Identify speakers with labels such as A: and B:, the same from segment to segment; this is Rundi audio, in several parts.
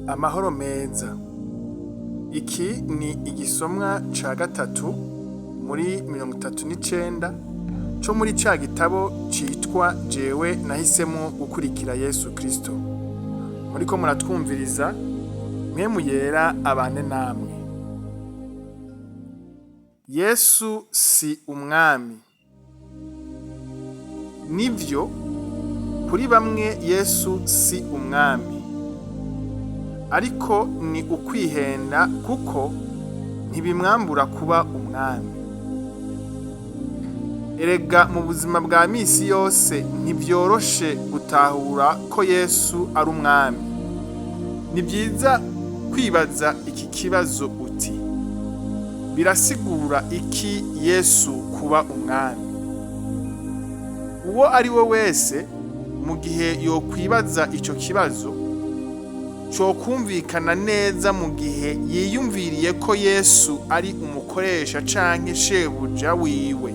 A: Amahoro meza. Iki ni igisomwa ca gatatu muri 39 co muri ca gitabo citwa JEWE nahisemwo gukurikira YESU KRISTO. Muriko muratwumviriza, mpwemu yera abane namwe. Yesu si umwami. Nivyo, kuri bamwe Yesu si umwami. Ariko ni ukwihenda kuko ntibimwambura kuba umwami. Erega mu buzima bwa misi yose ntivyoroshe gutahura ko Yesu ari umwami. Ni vyiza kwibaza iki kibazo uti: birasigura iki Yesu kuba umwami? Uwo ari we wese mu gihe yokwibaza ico kibazo cokumvikana neza mu gihe yiyumviriye ko Yesu ari umukoresha canke shebuja wiwe.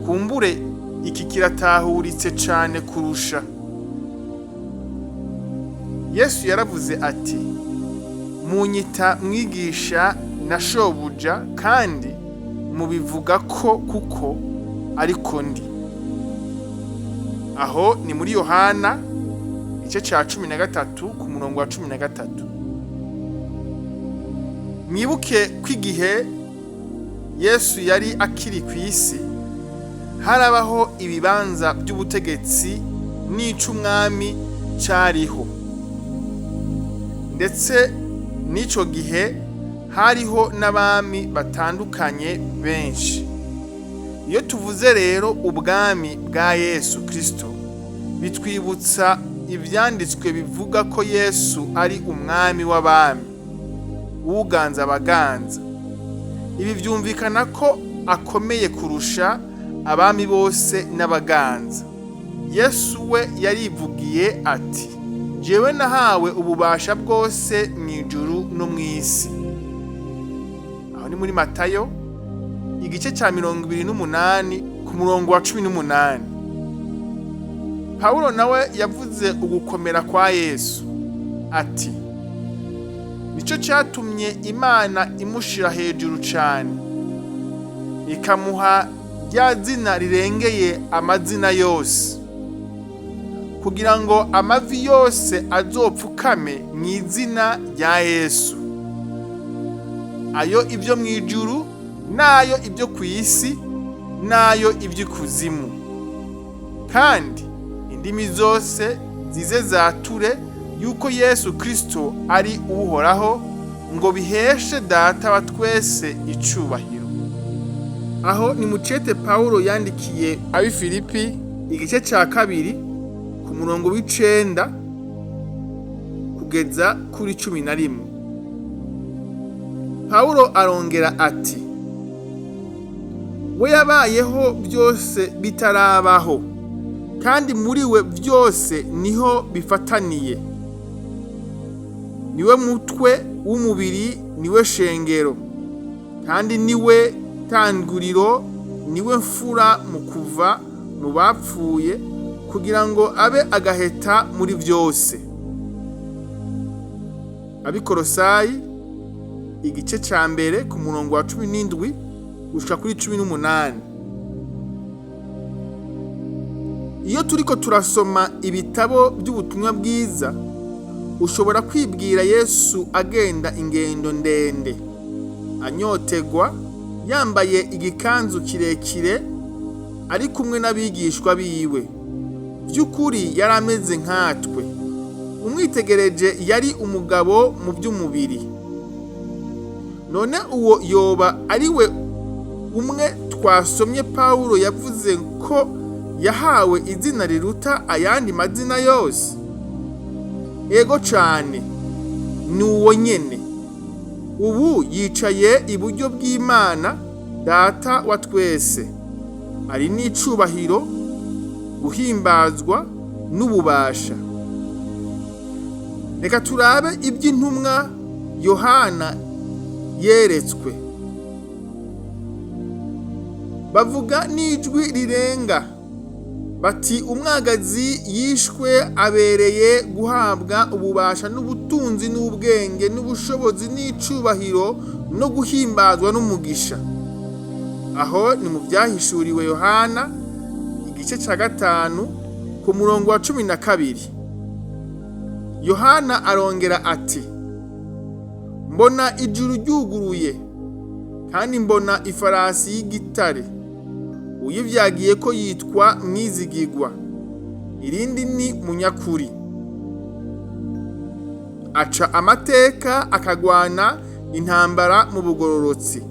A: Kumbure iki kiratahuritse cane kurusha. Yesu yaravuze ati: munyita mwigisha na shobuja, kandi mubivuga ko kuko ariko ndi. Aho ni muri Yohana igice ca 13 ku murongo wa 13. Mwibuke kw'igihe Yesu yari akiri kw'isi, harabaho ibibanza by'ubutegetsi n'icumwami cariho. Ndetse n'ico gihe hariho n'abami batandukanye benshi. Iyo tuvuze rero ubwami bwa Yesu Kristo, bitwibutsa ivyanditswe bivuga ko Yesu ari umwami w'abami, uganza abaganza. Ibi vyumvikana ko akomeye kurusha abami bose n'abaganza. Yesu we yarivugiye ati: jewe nahawe ububasha bwose mw'ijuru no mw'isi. Aho ni muri Matayo igice ca 28 ku murongo wa 18. Pawulo nawe yavuze ugukomera kwa Yesu ati: nico catumye Imana imushira hejuru cane, ikamuha rya zina rirengeye amazina yose, kugira ngo amavi yose azopfukame mw'izina rya Yesu, ayo ivyo mw'ijuru nayo ivyo kw'isi nayo ivy'ikuzimu. Kandi indimi zose zize zature yuko Yesu Kristo ari uhoraho, ngo biheshe Data wa twese icubahiro. Aho ni mucete Pawulo yandikiye abi Filipi igice ca 2 ku murongo w'9 kugeza kuri 11. Pawulo arongera ati: we yabayeho byose bitarabaho, kandi muri we byose niho bifataniye. Niwe mutwe w'umubiri, niwe shengero, kandi niwe tanguriro, niwe mfura mu kuva mu bapfuye, kugira ngo abe agaheta muri byose. Abikorosayi igice ca 1 ku murongo wa 17 gushika kuri 18. Iyo turiko turasoma ibitabo by'ubutumwa bwiza, ushobora kwibwira Yesu agenda ingendo ndende, anyotegwa, yambaye igikanzu kirekire, ari kumwe n'abigishwa biwe. By'ukuri yari ameze nkatwe. Umwitegereje yari umugabo mu by'umubiri. None uwo yoba ari we umwe twasomye Pawulo yavuze ko yahawe izina riruta ayandi mazina yose? Ego cane, ni uwo nyene. Ubu yicaye iburyo bw'Imana Data wa twese. Ari n'icubahiro, guhimbazwa n'ububasha. Reka turabe iby'intumwa Yohana yeretswe. Bavuga n'ijwi rirenga bati umwagazi yishwe abereye guhabwa ububasha n'ubutunzi n'ubwenge n'ubushobozi n'icubahiro no guhimbazwa n'umugisha. Aho ni mu byahishuriwe Yohana igice ca 5 ku murongo wa 12. Yohana arongera ati, mbona ijuru ryuguruye kandi mbona ifarasi y'igitare, uyivyagiye ko yitwa Mwizigirwa, irindi ni Munyakuri. Aca amateka akagwana intambara mu bugororotsi.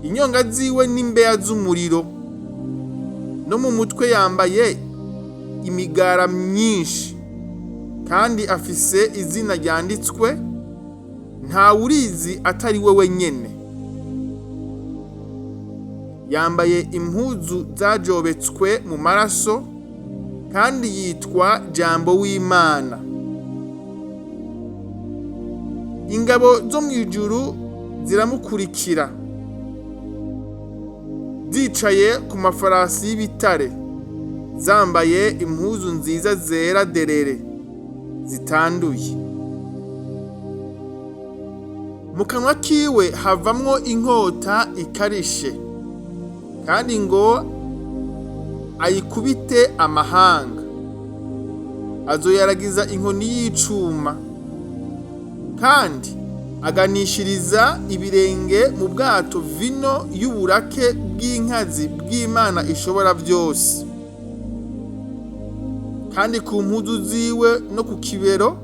A: Inyonga ziwe n'imbeya z'umuriro, no mu mutwe yambaye imigara myinshi, kandi afise izina ryanditswe ntawurizi atari we wenyene. Yambaye impuzu zajobetswe mu maraso, kandi yitwa Jambo w'Imana. Ingabo zo mw'ijuru ziramukurikira, zicaye ku mafarasi y'ibitare, zambaye impuzu nziza zera derere zitanduye. Mu kanwa kiwe havamwo inkota ikarishe, kandi ngo ayikubite amahanga. Azoyaragiza inkoni y'icuma, kandi aganishiriza ibirenge mu bwato vino y'uburake bw'inkazi bw'Imana ishobora byose. Kandi ku mpuzu ziwe no ku kibero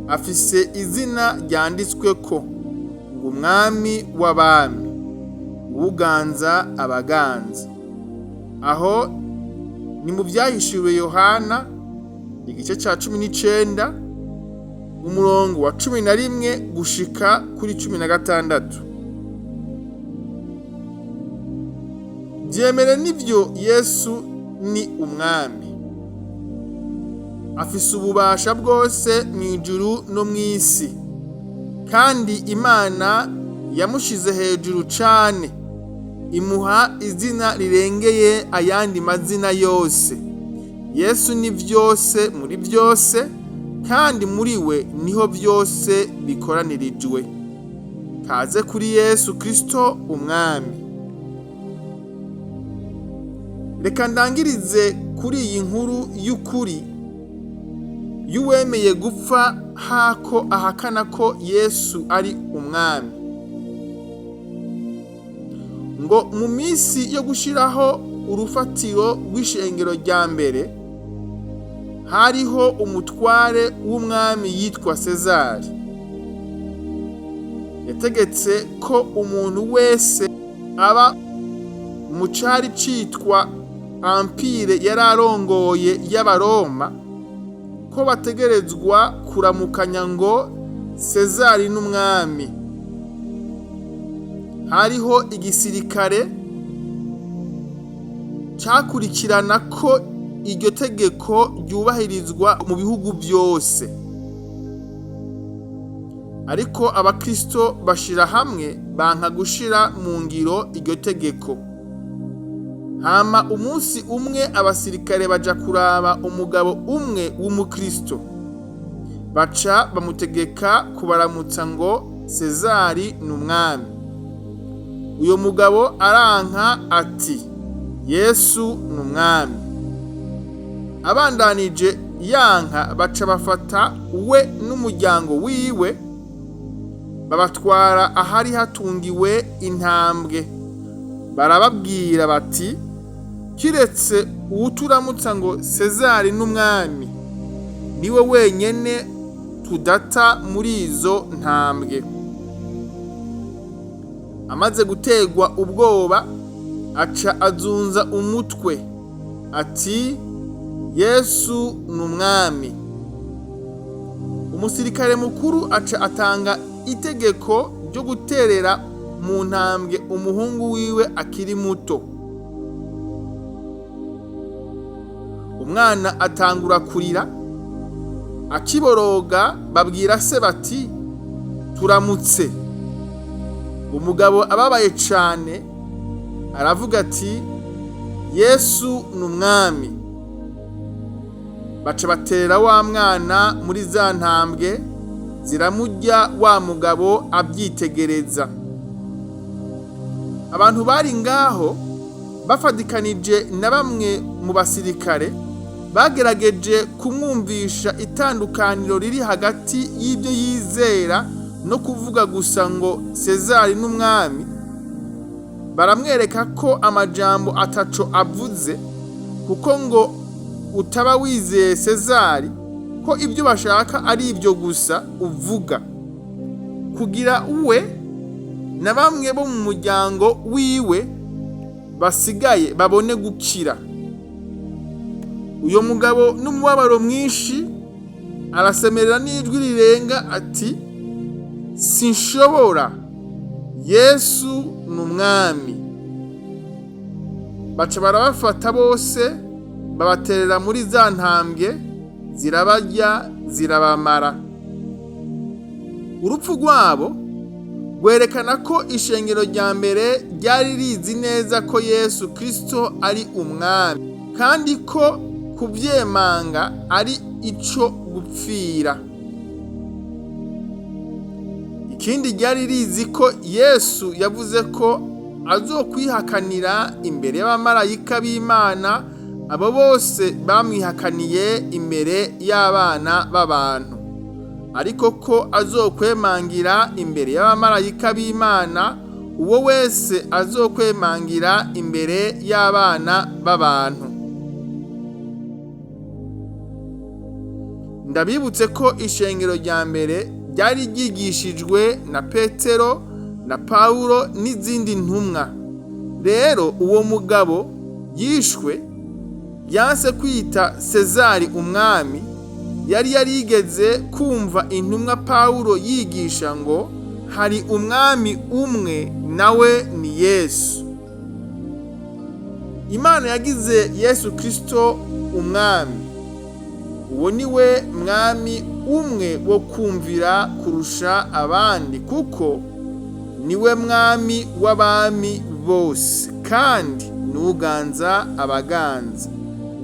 A: afise izina ryanditsweko ngo Umwami w'Abami, uganza abaganza. Aho ni mu byahishuriwe Yohana igice ca 19 umurongo wa 11 gushika kuri 16. Byemere nivyo Yesu ni umwami, afise ububasha bwose mw'ijuru no mw'isi, kandi Imana yamushize hejuru cane, imuha izina rirengeye ayandi mazina yose. Yesu ni vyose muri byose, kandi muri we niho byose bikoranirijwe. Kaze kuri Yesu Kristo umwami. Reka ndangirize kuri iyi nkuru y'ukuri y'uwemeye gupfa hako ahakana ko Yesu ari umwami. Ngo mu minsi yo gushiraho urufatiro rw'ishengero rya mbere, hariho umutware w'umwami yitwa Sezari. Yategetse ko umuntu wese aba mu cari citwa Empire yararongoye y'Abaroma ko bategerezwa kuramukanya ngo Sezari n'umwami. Hariho igisirikare cakurikirana ko iryo tegeko ryubahirizwa mu bihugu byose. Ariko abakristo bashira hamwe banka gushira mu ngiro iryo tegeko. Hama umunsi umwe abasirikare baja kuraba umugabo umwe w'umukristo, baca bamutegeka kubaramutsa ngo Sezari n'umwami. Uyo mugabo aranka ati Yesu n'umwami. Abandanije yanka, baca bafata we n'umuryango wiwe babatwara ahari hatungiwe intambwe. Barababwira bati, kiretse uwuturamutsa ngo Sezari n'umwami, niwe wenyene tudata muri izo ntambwe. Amaze gutegwa ubwoba, aca azunza umutwe ati Yesu n'umwami. Umusirikare mukuru aca atanga itegeko ryo guterera mu ntambwe umuhungu wiwe akiri muto. Umwana atangura kurira, akiboroga. Babwira se bati, turamutse. Umugabo ababaye cane aravuga ati, Yesu n'umwami. Baca baterera wa mwana muri za ntambwe ziramurya, wa mugabo abyitegereza. Abantu bari ngaho bafadikanije na bamwe mu basirikare bagerageje kumwumvisha itandukaniro riri hagati y'ibyo yizera no kuvuga gusa ngo Sezari n'umwami. Baramwereka ko amajambo ataco avuze, kuko ngo utaba wizeye Sezari ko ibyo bashaka ari ibyo gusa uvuga, kugira uwe na bamwe bo mu muryango wiwe basigaye babone gukira. Uyo mugabo n'umubabaro mwinshi arasemerera n'ijwi rirenga ati, sinshobora, Yesu n'umwami. Baca barabafata bose babaterera muri za ntambwe zirabarya zirabamara. Urupfu rwabo rwerekana ko ishengero rya mbere ryari rizi neza ko Yesu Kristo ari umwami, kandi ko kuvyemanga ari ico gupfira. Ikindi ryari rizi ko Yesu yavuze ko azokwihakanira imbere y'abamarayika b'Imana abo bose bamwihakaniye imbere y'abana b'abantu, ariko ko azokwemangira imbere y'abamarayika b'Imana uwo wese azokwemangira imbere y'abana b'abantu. Ndabibutse ko ishengero rya mbere ryari ryigishijwe na Petero na Paulo n'izindi ntumwa. Rero uwo mugabo yishwe yanse kwita Sezari umwami, yari yarigeze kumva intumwa Paulo yigisha ngo hari umwami umwe, nawe ni Yesu. Imana yagize Yesu Kristo umwami. Uwo niwe mwami umwe wo kumvira kurusha abandi, kuko niwe mwami w'abami bose kandi nuganza abaganza.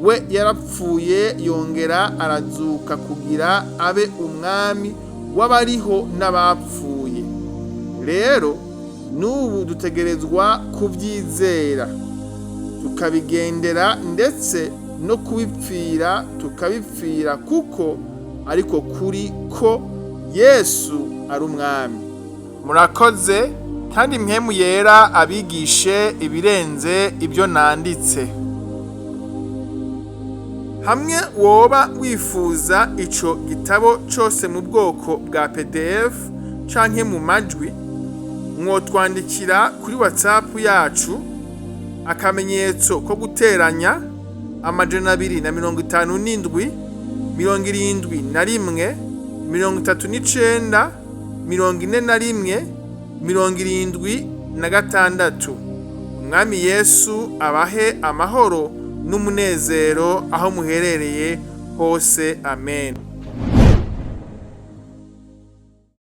A: We yarapfuye yongera arazuka kugira abe umwami w'abariho n'abapfuye. Rero n'ubu dutegerezwa kubyizera tukabigendera, ndetse no kubipfira tukabipfira, kuko ariko kuri ko Yesu ari umwami. Murakoze, kandi mpemu yera abigishe ibirenze ibyo nanditse. Hamwe woba wifuza ico gitabo cyose mu bwoko bwa PDF canke mu majwi, mwotwandikira kuri WhatsApp yacu akamenyetso ko guteranya 257 71 39 41 76. Umwami Yesu abahe amahoro n'umunezero aho muherereye hose. Amen.